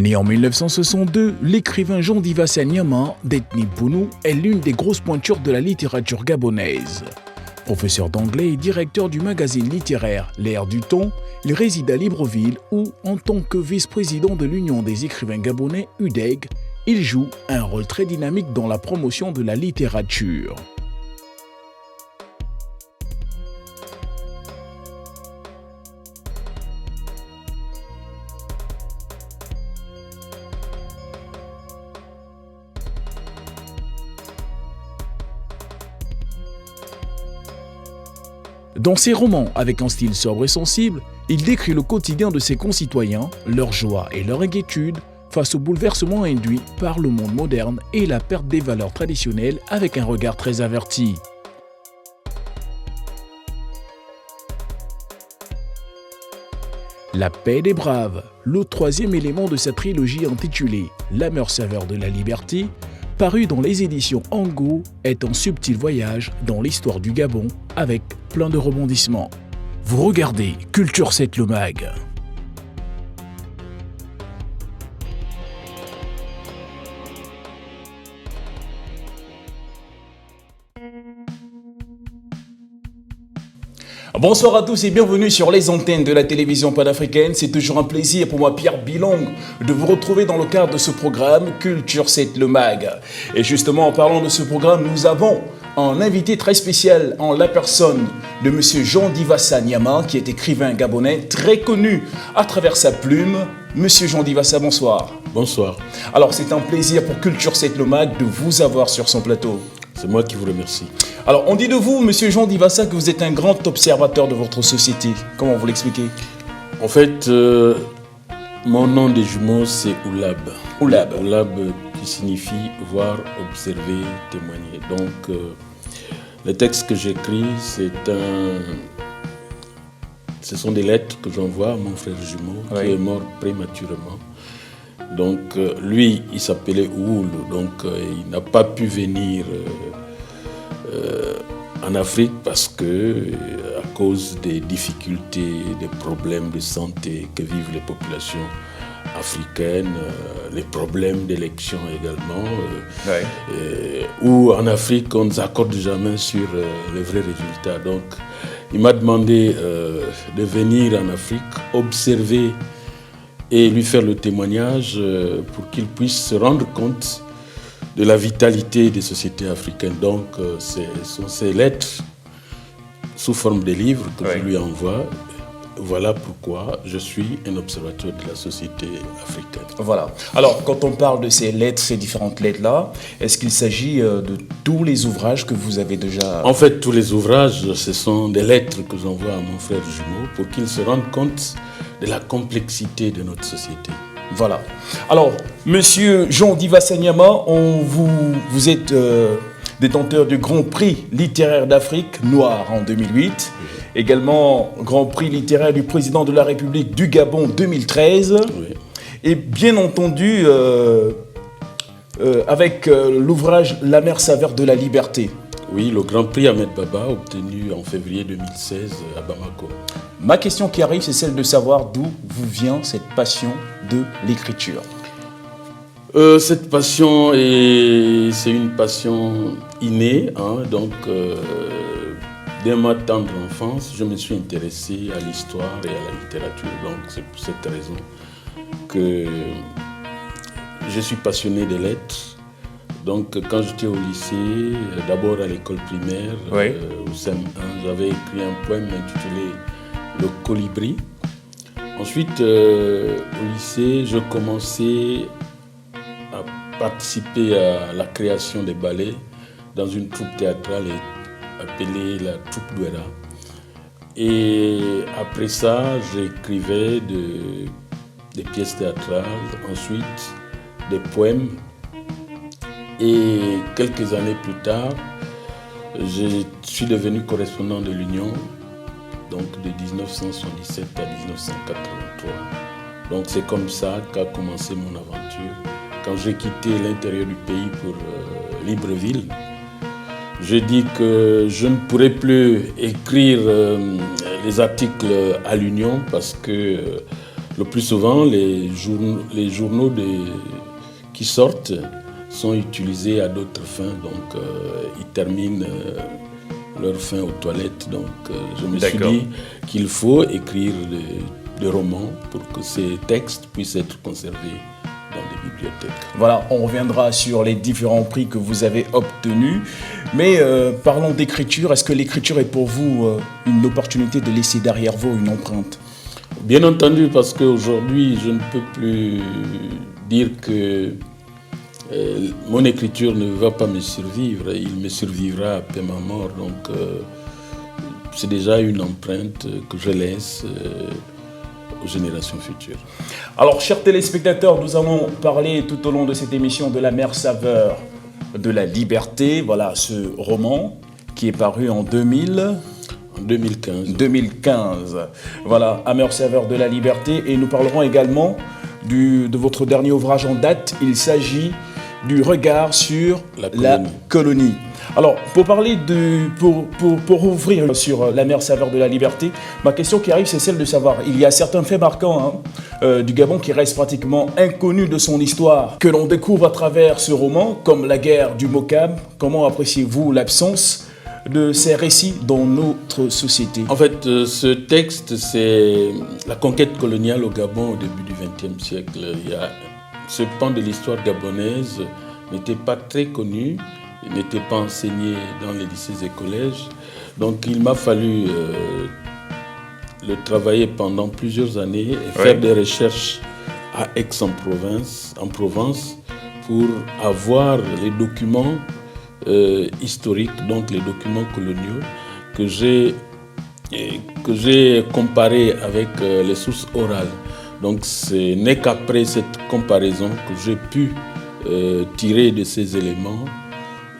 Né en 1962, l'écrivain Jean Divassa Nyama, d'ethnie Pounou, est l'une des grosses pointures de la littérature gabonaise. Professeur d'anglais et directeur du magazine littéraire L'Air du Temps, il réside à Libreville où, en tant que vice-président de l'Union des écrivains gabonais UDEG, il joue un rôle très dynamique dans la promotion de la littérature. Dans ses romans, avec un style sobre et sensible, il décrit le quotidien de ses concitoyens, leur joie et leur inquiétude face aux bouleversements induits par le monde moderne et la perte des valeurs traditionnelles avec un regard très averti. La paix des braves, le troisième élément de sa trilogie intitulée L'Amère saveur de la liberté, paru dans les éditions Ango, est un subtil voyage dans l'histoire du Gabon avec plein de rebondissements. Vous regardez Culture 7 le Mag. Bonsoir à tous et bienvenue sur les antennes de la télévision panafricaine. C'est toujours un plaisir pour moi, Pierre Bilong, de vous retrouver dans le cadre de ce programme Culture 7 le Mag. Et justement, en parlant de ce programme, nous avons un invité très spécial en la personne de Monsieur Jean Divassa Nyama, qui est écrivain gabonais très connu à travers sa plume. Monsieur Jean Divassa, bonsoir. Bonsoir. Alors, c'est un plaisir pour Culture 7 le Mag de vous avoir sur son plateau. C'est moi qui vous remercie. Alors, on dit de vous, Monsieur Jean Divassa, que vous êtes un grand observateur de votre société. Comment vous l'expliquez? En fait, mon nom de jumeau, c'est Oulab. Oulab. Oulab qui signifie voir, observer, témoigner. Donc, les textes que j'écris, ce sont des lettres que j'envoie à mon frère jumeau, oui, qui est mort prématurément. Donc, lui, il s'appelait Oul, donc il n'a pas pu venir en Afrique parce que, à cause des difficultés, des problèmes de santé que vivent les populations africaines, les problèmes d'élection également, où en Afrique, on ne s'accorde jamais sur les vrais résultats. Donc, il m'a demandé de venir en Afrique, observer et lui faire le témoignage pour qu'il puisse se rendre compte de la vitalité des sociétés africaines. Donc, ce sont ces lettres sous forme de livres que je lui envoie. Voilà pourquoi je suis un observateur de la société africaine. Voilà. Alors, quand on parle de ces lettres, ces différentes lettres-là, est-ce qu'il s'agit de tous les ouvrages que vous avez déjà... En fait, tous les ouvrages, ce sont des lettres que j'envoie à mon frère jumeau pour qu'il se rende compte de la complexité de notre société. Voilà. Alors, Monsieur Jean Divassa Nyama, vous êtes détenteur du Grand Prix littéraire d'Afrique noir en 2008. Oui. Également, Grand Prix littéraire du président de la République du Gabon 2013. Oui. Et bien entendu, avec l'ouvrage L'Amère saveur de la liberté. Oui, le Grand Prix Ahmed Baba, obtenu en février 2016 à Bamako. Ma question qui arrive, c'est celle de savoir d'où vous vient cette passion de l'écriture. Cette passion, c'est une passion innée, donc dès ma tendre enfance, je me suis intéressé à l'histoire et à la littérature. Donc c'est pour cette raison que je suis passionné des lettres. Donc quand j'étais au lycée, d'abord à l'école primaire, au CM1, j'avais écrit un poème intitulé Le Colibri. Ensuite, au lycée, je commençais à participer à la création des ballets dans une troupe théâtrale appelée la troupe Douera. Et après ça, j'écrivais des pièces théâtrales, ensuite des poèmes. Et quelques années plus tard, je suis devenu correspondant de l'Union, donc de 1977 à 1983. Donc c'est comme ça qu'a commencé mon aventure. Quand j'ai quitté l'intérieur du pays pour Libreville, je dis que je ne pourrais plus écrire les articles à l'Union parce que Le plus souvent, les journaux qui sortent sont utilisés à d'autres fins, donc ils terminent leur fin aux toilettes. Donc je me suis dit qu'il faut écrire des romans pour que ces textes puissent être conservés dans des bibliothèques. Voilà, on reviendra sur les différents prix que vous avez obtenus. Mais parlons d'écriture. Est-ce que l'écriture est pour vous une opportunité de laisser derrière vous une empreinte? Bien entendu, parce qu'aujourd'hui, je ne peux plus dire que mon écriture ne va pas me survivre. Il me survivra après ma mort. Donc, c'est déjà une empreinte que je laisse aux générations futures. Alors, chers téléspectateurs, nous allons parler tout au long de cette émission de l'amère saveur de la liberté. Voilà ce roman qui est paru en 2015. Voilà, amère saveur de la liberté. Et nous parlerons également de votre dernier ouvrage en date. Il s'agit du regard sur la colonie. Alors, pour parler pour ouvrir sur l'amère saveur de la liberté, ma question qui arrive, c'est celle de savoir, il y a certains faits marquants du Gabon qui restent pratiquement inconnus de son histoire, que l'on découvre à travers ce roman, comme la guerre du Mokab. Comment appréciez-vous l'absence de ces récits dans notre société? En fait, ce texte, c'est la conquête coloniale au Gabon au début du XXe siècle. Ce pan de l'histoire gabonaise n'était pas très connu, il n'était pas enseigné dans les lycées et collèges. Donc il m'a fallu le travailler pendant plusieurs années et faire des recherches à Aix-en-Provence, pour avoir les documents historiques, donc les documents coloniaux que j'ai comparés avec les sources orales. Donc ce n'est qu'après cette comparaison que j'ai pu tirer de ces éléments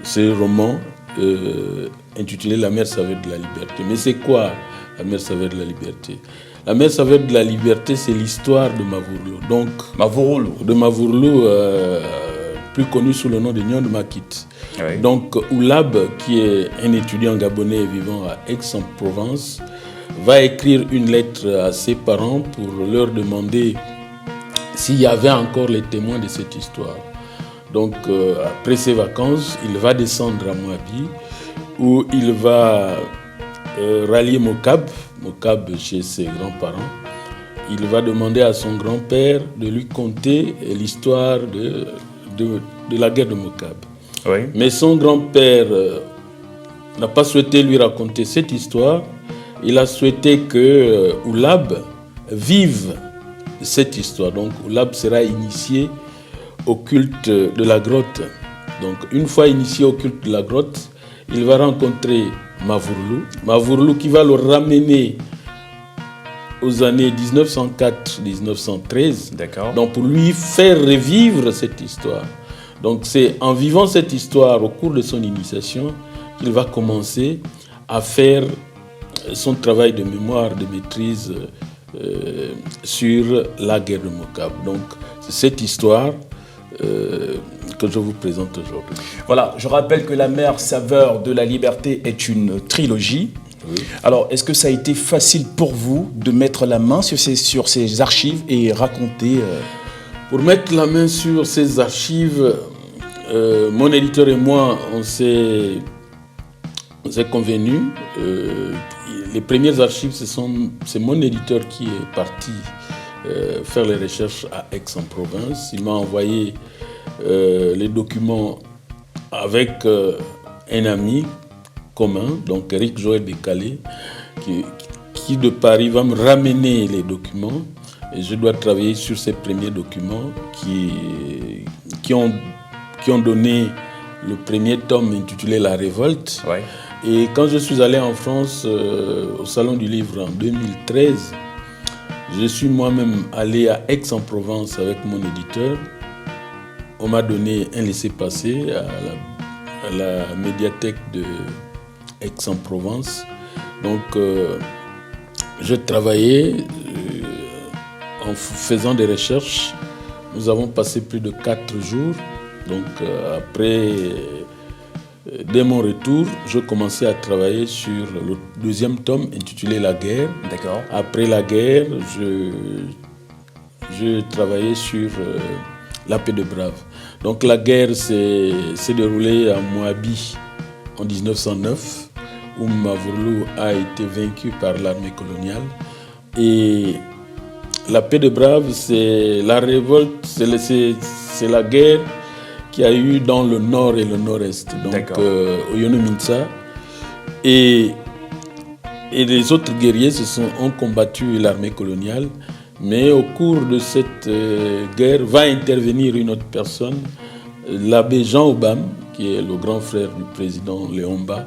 ce roman intitulé L'amère saveur de la liberté. Mais c'est quoi l'amère saveur de la liberté? L'amère saveur de la liberté, c'est l'histoire de Mavourlou. Donc Mavourlou, plus connu sous le nom de Nyon de Makit. Oui. Donc Oulab, qui est un étudiant gabonais vivant à Aix-en-Provence, va écrire une lettre à ses parents pour leur demander s'il y avait encore les témoins de cette histoire. Donc, après ses vacances, il va descendre à Moabi, où il va rallier Mokab chez ses grands-parents. Il va demander à son grand-père de lui conter l'histoire de la guerre de Mokab. Oui. Mais son grand-père n'a pas souhaité lui raconter cette histoire. Il a souhaité que Oulab vive cette histoire. Donc, Oulab sera initié au culte de la grotte. Donc, une fois initié au culte de la grotte, il va rencontrer Mavourlou qui va le ramener aux années 1904-1913. D'accord. Donc, pour lui faire revivre cette histoire. Donc, c'est en vivant cette histoire au cours de son initiation qu'il va commencer à faire son travail de mémoire, de maîtrise sur la guerre de Mokab. Donc, c'est cette histoire que je vous présente aujourd'hui. Voilà, je rappelle que l'amère saveur de la liberté est une trilogie. Oui. Alors, est-ce que ça a été facile pour vous de mettre la main sur ces archives et raconter Pour mettre la main sur ces archives, mon éditeur et moi, on s'est convenus. Les premières archives, c'est mon éditeur qui est parti faire les recherches à Aix-en-Provence. Il m'a envoyé les documents avec un ami commun, donc Eric Joël Décalé, qui de Paris va me ramener les documents. Et je dois travailler sur ces premiers documents qui ont donné le premier tome intitulé La Révolte. Ouais. Et quand je suis allé en France au Salon du Livre en 2013, je suis moi-même allé à Aix-en-Provence avec mon éditeur. On m'a donné un laissez-passer à la médiathèque de Aix-en-Provence. Donc, je travaillais en faisant des recherches. Nous avons passé plus de 4 jours. Donc, dès mon retour, je commençais à travailler sur le deuxième tome intitulé La guerre. D'accord. Après la guerre, je travaillais sur la paix de Brave. Donc la guerre s'est déroulée à Moabi en 1909, où Mavurlou a été vaincu par l'armée coloniale. Et la paix de Brave, c'est la révolte, c'est la guerre qu'il y a eu dans le nord et le nord-est. Donc Oyono Mintsa et les autres guerriers ont combattu l'armée coloniale. Mais au cours de cette guerre va intervenir une autre personne, l'abbé Jean Obam, qui est le grand frère du président Léomba.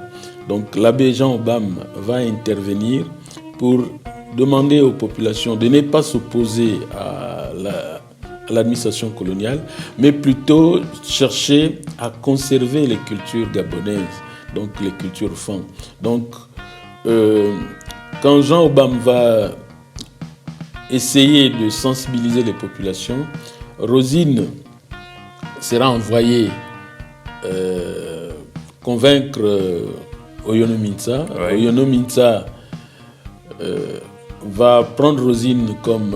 Donc l'abbé Jean Obam va intervenir pour demander aux populations de ne pas s'opposer à l'administration coloniale, mais plutôt chercher à conserver les cultures gabonaises, donc les cultures Fang. Donc quand Jean Obam va essayer de sensibiliser les populations, Rosine sera envoyée convaincre Oyono Mintsa. Ouais. Oyono Mintsa va prendre Rosine comme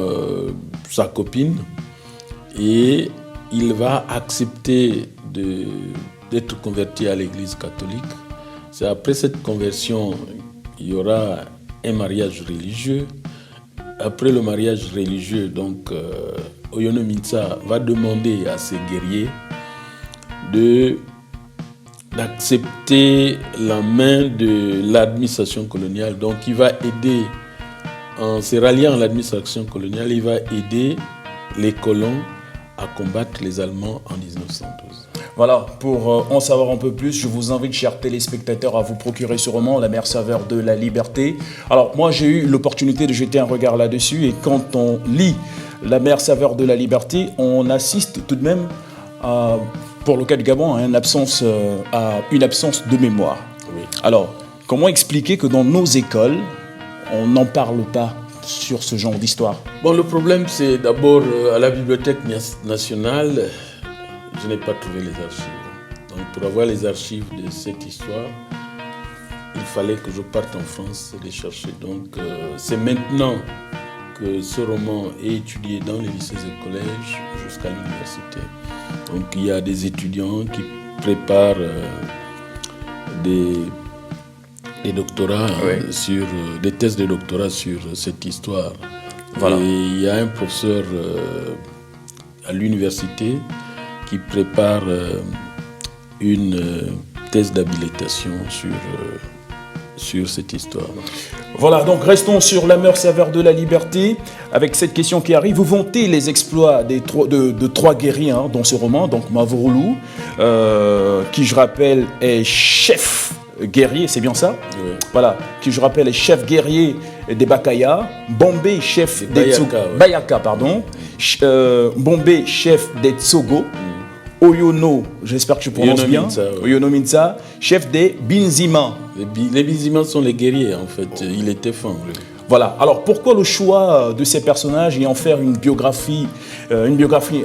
sa copine et il va accepter d'être converti à l'église catholique. C'est après cette conversion, il y aura un mariage religieux. Après le mariage religieux, donc Oyono Mintsa va demander à ses guerriers d'accepter la main de l'administration coloniale. Donc il va aider, en se ralliant à l'administration coloniale, il va aider les colons à combattre les Allemands en 1912. Voilà, pour en savoir un peu plus, je vous invite, chers téléspectateurs, à vous procurer ce roman, La mère saveur de la liberté. Alors, moi, j'ai eu l'opportunité de jeter un regard là-dessus, et quand on lit La mère saveur de la liberté, on assiste tout de même, pour le cas du Gabon, à une absence de mémoire. Oui. Alors, comment expliquer que dans nos écoles, on n'en parle pas sur ce genre d'histoire? Bon, le problème, c'est d'abord à la Bibliothèque nationale, je n'ai pas trouvé les archives. Donc, pour avoir les archives de cette histoire, il fallait que je parte en France les chercher. Donc, c'est maintenant que ce roman est étudié dans les lycées et collèges jusqu'à l'université. Donc, il y a des étudiants qui préparent des doctorats, oui, des thèses de doctorat sur cette histoire. Voilà. Et il y a un professeur à l'université qui prépare une thèse d'habilitation sur cette histoire. Voilà, donc restons sur La mère saveur de la liberté. Avec cette question qui arrive, vous vantez les exploits de trois guerriers dans ce roman. Donc Mavurlou, qui je rappelle est chef guerrier, c'est bien ça? Oui. Voilà, qui je rappelle est chef guerrier des Bakaya, Bombé chef des Bayaka, pardon, Bombé chef des Tsogo, Oyono, j'espère que je prononce bien, Mintsa, oui. Oyono Mintsa, chef des Binzima. Les Binzima sont les guerriers en fait, il était fin. Oui. Voilà, alors pourquoi le choix de ces personnages et en faire une biographie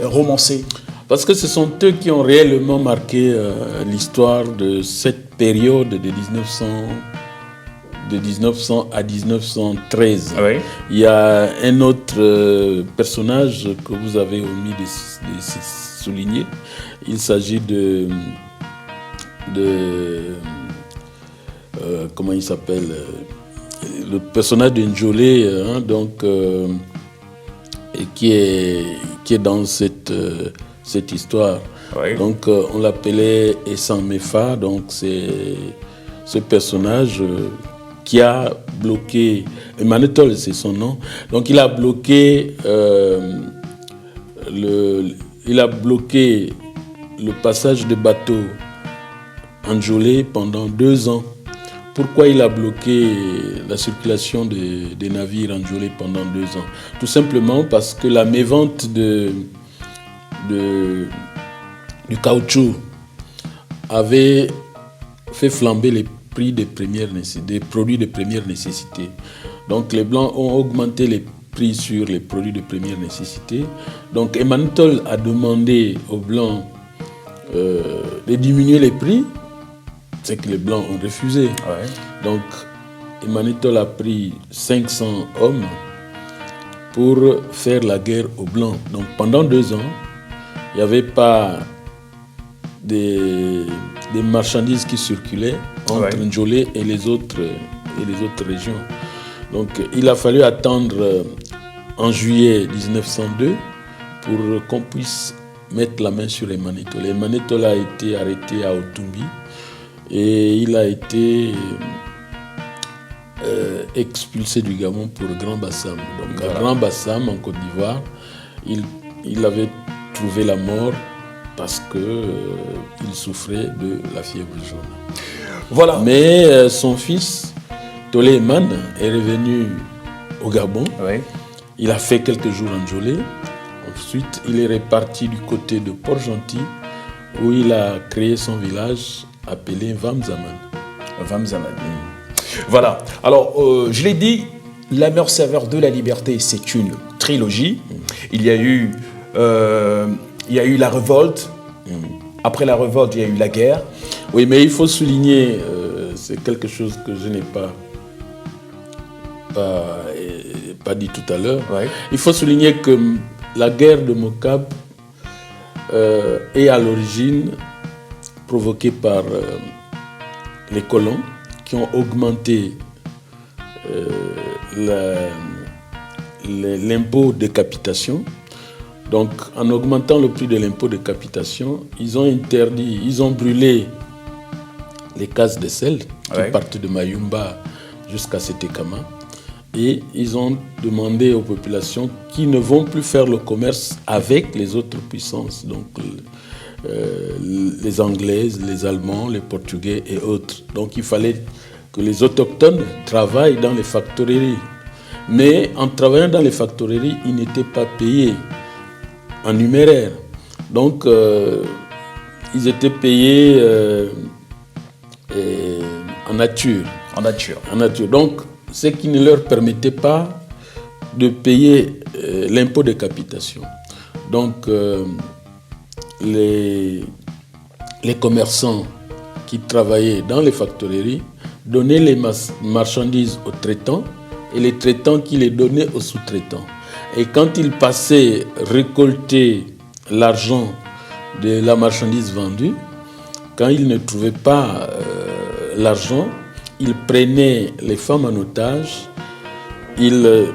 romancée? Parce que ce sont eux qui ont réellement marqué l'histoire de cette période de 1900 à 1913. Ah oui. Il y a un autre personnage que vous avez omis de souligner. Il s'agit de comment il s'appelle, le personnage de Njolé, et qui est dans cette histoire. Oui. Donc on l'appelait Essan Mefa, donc c'est ce personnage qui a bloqué, Manetol c'est son nom, donc il a bloqué le passage de bateaux en Njolé pendant 2 ans. Pourquoi il a bloqué la circulation des navires en Njolé pendant 2 ans? Tout simplement parce que la mévente du caoutchouc avait fait flamber les prix des produits de première nécessité. Donc les Blancs ont augmenté les prix sur les produits de première nécessité. Donc Emmanuel a demandé aux Blancs de diminuer les prix, c'est que les Blancs ont refusé. Ouais. Donc Emmanuel a pris 500 hommes pour faire la guerre aux Blancs. Donc pendant 2 ans, il n'y avait pas des marchandises qui circulaient entre Njolé et les autres régions. Donc il a fallu attendre en juillet 1902 pour qu'on puisse mettre la main sur les Manetola. Les Manetola a été arrêté à Otumbi et il a été expulsé du Gabon pour Grand Bassam. Donc à Grand Bassam, en Côte d'Ivoire, il avait trouvé la mort parce qu'il souffrait de la fièvre jaune. Voilà. Mais son fils, Tolé Eman, est revenu au Gabon. Oui. Il a fait quelques jours en Njolé. Ensuite, il est reparti du côté de Port-Gentil, où il a créé son village appelé Vamzaman. Vamzaman. Voilà. Alors, je l'ai dit, La meilleure saveur de la liberté, c'est une trilogie. Il y a eu la révolte. Après la révolte, il y a eu la guerre. Oui, mais il faut souligner, c'est quelque chose que je n'ai pas dit tout à l'heure. Ouais. Il faut souligner que la guerre de Mokab est à l'origine provoquée par les colons qui ont augmenté l'impôt de capitation. Donc, en augmentant le prix de l'impôt de capitation, ils ont brûlé les cases de sel qui partent de Mayumba jusqu'à Setekama. Et ils ont demandé aux populations qui ne vont plus faire le commerce avec les autres puissances, donc les Anglaises, les Allemands, les Portugais et autres. Donc il fallait que les autochtones travaillent dans les factoreries. Mais en travaillant dans les factoreries, ils n'étaient pas payés en numéraire. Donc ils étaient payés en nature. En nature. En nature. Donc, ce qui ne leur permettait pas de payer l'impôt de capitation. Donc, les commerçants qui travaillaient dans les factoreries donnaient les marchandises aux traitants et les traitants qui les donnaient aux sous-traitants. Et quand ils passaient récolter l'argent de la marchandise vendue, quand ils ne trouvaient pas l'argent, ils prenaient les femmes en otage, ils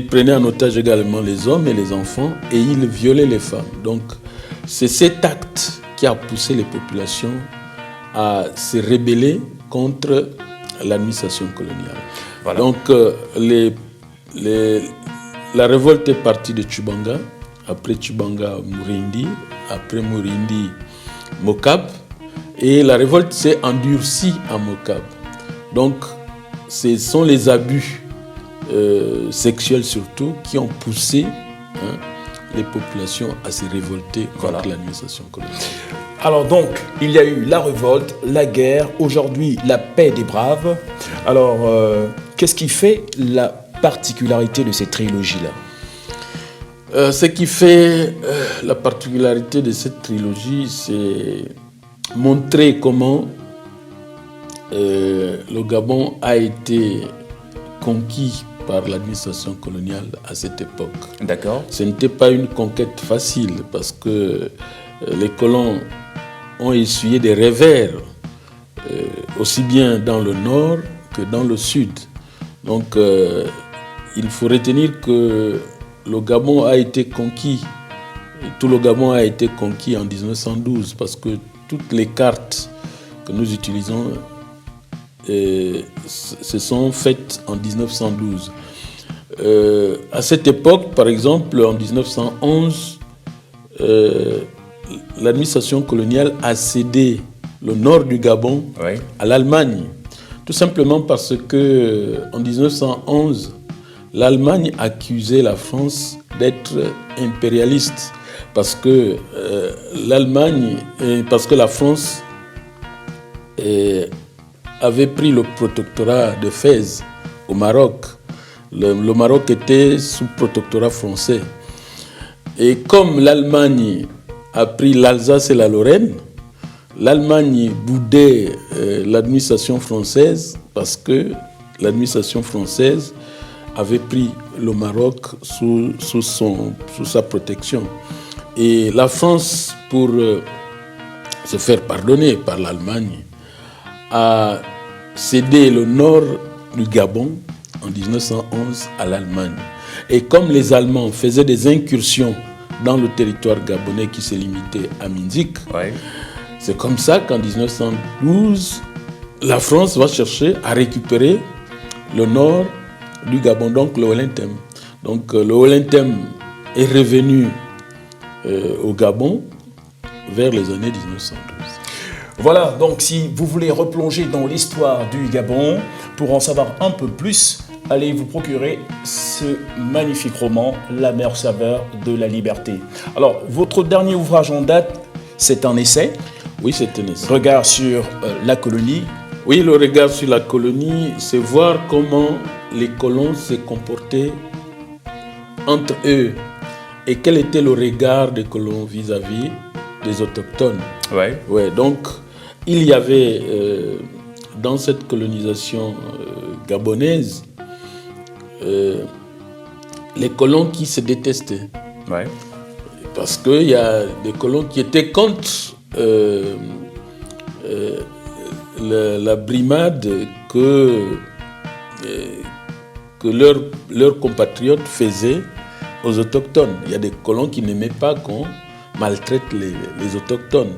prenaient en otage également les hommes et les enfants et ils violaient les femmes. Donc, c'est cet acte qui a poussé les populations à se rebeller contre l'administration coloniale. Voilà. Donc, la révolte est partie de Tchubanga, après Tchubanga, Mourindi, après Mourindi, Mokab. Et la révolte s'est endurcie à Mokab. Donc, ce sont les abus sexuels surtout qui ont poussé les populations à se révolter contre l'administration coloniale. Alors donc, il y a eu la révolte, la guerre, aujourd'hui la paix des braves. Alors, qu'est-ce qui fait la particularité de cette trilogie-là ? Ce qui fait la particularité de cette trilogie, c'est montrer comment le Gabon a été conquis par l'administration coloniale à cette époque. D'accord. Ce n'était pas une conquête facile parce que les colons ont essuyé des revers aussi bien dans le nord que dans le sud. Donc il faut retenir que le Gabon a été conquis, tout le Gabon a été conquis en 1912 parce que toutes les cartes que nous utilisons se sont faites en 1912. À cette époque, par exemple, en 1911, l'administration coloniale a cédé le nord du Gabon à l'Allemagne. Tout simplement parce que en 1911, l'Allemagne accusait la France d'être impérialiste. Parce que la France avait pris le protectorat de Fès au Maroc. Le Maroc était sous protectorat français. Et comme l'Allemagne a pris l'Alsace et la Lorraine, l'Allemagne boudait l'administration française parce que l'administration française avait pris le Maroc sous sa protection. Et la France, pour se faire pardonner par l'Allemagne, a cédé le nord du Gabon en 1911 à l'Allemagne. Et comme les Allemands faisaient des incursions dans le territoire gabonais qui se limitait à Minzik, c'est comme ça qu'en 1912, la France va chercher à récupérer le nord du Gabon, donc le Welentem. Donc le Welentem est revenu au Gabon vers les années 1912. Voilà, donc si vous voulez replonger dans l'histoire du Gabon, pour en savoir un peu plus, allez vous procurer ce magnifique roman, La meilleure saveur de la liberté. Alors, votre dernier ouvrage en date, c'est un essai. Oui, c'est un essai. Regard sur la colonie. Oui, le regard sur la colonie, c'est voir comment les colons se comportaient entre eux et quel était le regard des colons vis-à-vis des autochtones. Ouais, donc, il y avait dans cette colonisation gabonaise les colons qui se détestaient. Parce qu'il y a des colons qui étaient contre la brimade que leurs compatriotes faisaient aux autochtones. Il y a des colons qui n'aimaient pas qu'on maltraite les autochtones.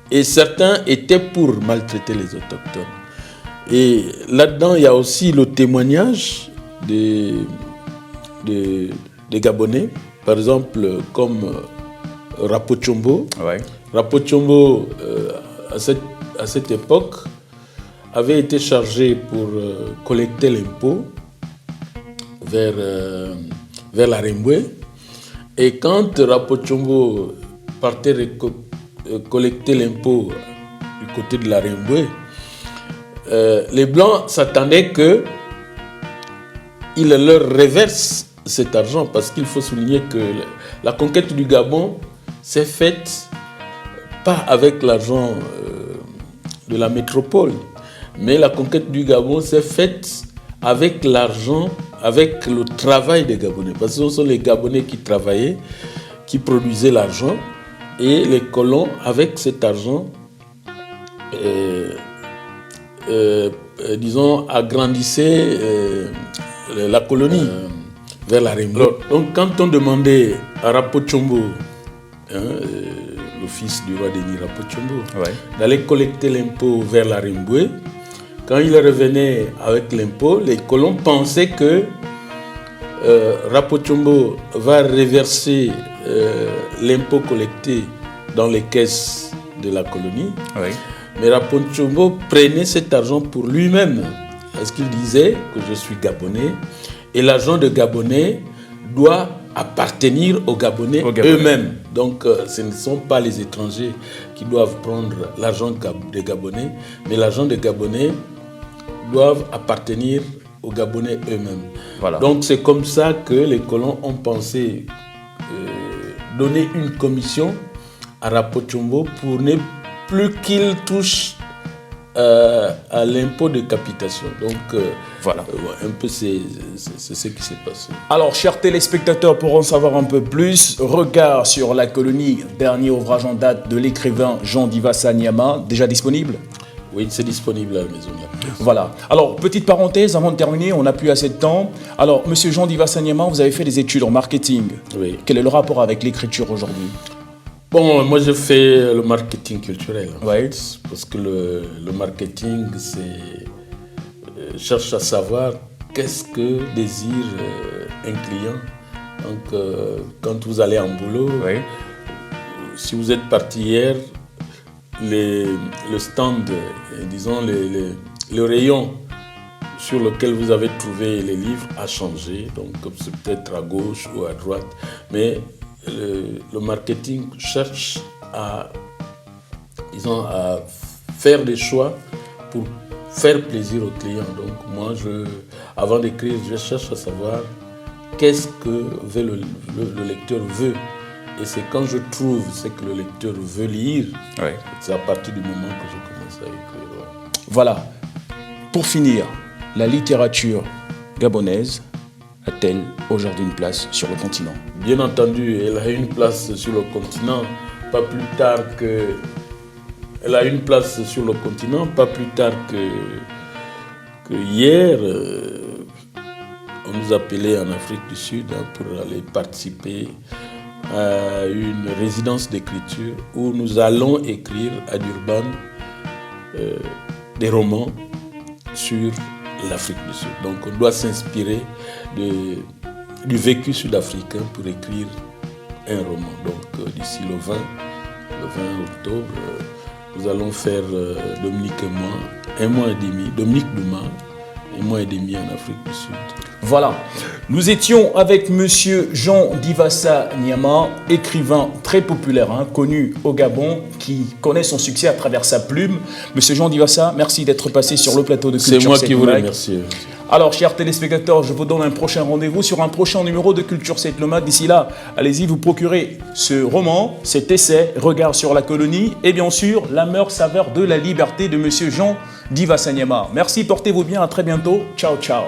Et certains étaient pour maltraiter les autochtones. Et là-dedans, il y a aussi le témoignage des Gabonais, par exemple, comme Rapotchombo. Rapotchombo, à cette époque, avait été chargé pour collecter l'impôt vers la Remboué. Et quand Rapotchombo partait collecter l'impôt du côté de la Remboué, les Blancs s'attendaient qu'il leur reverse cet argent, parce qu'il faut souligner que la conquête du Gabon s'est faite pas avec l'argent de la métropole, mais la conquête du Gabon s'est faite avec l'argent, avec le travail des Gabonais, parce que ce sont les Gabonais qui travaillaient, qui produisaient l'argent, et les colons, avec cet argent, disons, agrandissaient la colonie vers la Remboué. Donc, quand on demandait à Rapotchombo, le fils du roi Denis Rapotchombo, d'aller collecter l'impôt vers la Remboué, quand il revenait avec l'impôt, les colons pensaient que Rapotchombo va reverser l'impôt collecté dans les caisses de la colonie. Mais Rapotchombo prenait cet argent pour lui-même, parce qu'il disait que je suis Gabonais, et l'argent de Gabonais doit appartenir aux Gabonais eux-mêmes. Donc ce ne sont pas les étrangers qui doivent prendre l'argent des Gabonais, mais l'argent des Gabonais doivent appartenir aux Gabonais eux-mêmes. Donc c'est comme ça que les colons ont pensé donner une commission à Rapotchombo pour ne plus qu'il touche à l'impôt de capitation. Donc un peu c'est ce qui s'est passé. Alors, chers téléspectateurs, pour en savoir un peu plus, regard sur la colonie, dernier ouvrage en date de l'écrivain Jean Divassa Nyama, déjà disponible ? Oui, c'est disponible à la maison de la presse. Voilà. Alors, petite parenthèse, avant de terminer, on n'a plus assez de temps. Alors, monsieur Jean Divassa Nyama, vous avez fait des études en marketing. Oui. Quel est le rapport avec l'écriture aujourd'hui ? Bon, moi je fais le marketing culturel, parce que le marketing, c'est cherche à savoir qu'est-ce que désire un client. Donc, quand vous allez en boulot, si vous êtes parti hier, le stand, disons le rayon sur lequel vous avez trouvé les livres a changé, donc c'est peut-être à gauche ou à droite, mais le marketing cherche à faire des choix pour faire plaisir aux clients. Donc moi, avant d'écrire, je cherche à savoir qu'est-ce que le lecteur veut. Et c'est quand je trouve ce que le lecteur veut lire, c'est à partir du moment que je commence à écrire. Voilà. Pour finir, la littérature gabonaise, a-t-elle aujourd'hui une place sur le continent? Bien entendu, elle a une place sur le continent, pas plus tard que... Elle a une place sur le continent, pas plus tard que hier. On nous appelait en Afrique du Sud pour aller participer à une résidence d'écriture où nous allons écrire à Durban des romans sur l'Afrique du Sud. Donc on doit s'inspirer du vécu sud-africain pour écrire un roman. Donc d'ici le 20 octobre, nous allons faire, Dominique et moi, un mois et demi, Dominique Douma, un mois et demi en Afrique du Sud. Voilà, nous étions avec Monsieur Jean Divassa Nyama, écrivain très populaire, connu au Gabon, qui connaît son succès à travers sa plume. Monsieur Jean Divassa, merci d'être passé sur le plateau de Culture. C'est moi qui vous remercie. Alors, chers téléspectateurs, je vous donne un prochain rendez-vous sur un prochain numéro de Culture 7 le Mag. D'ici là, allez-y, vous procurez ce roman, cet essai, Regard sur la colonie, et bien sûr, La mœurs saveur de la liberté de Monsieur Jean Divassa Nyama. Merci, portez-vous bien, à très bientôt. Ciao, ciao.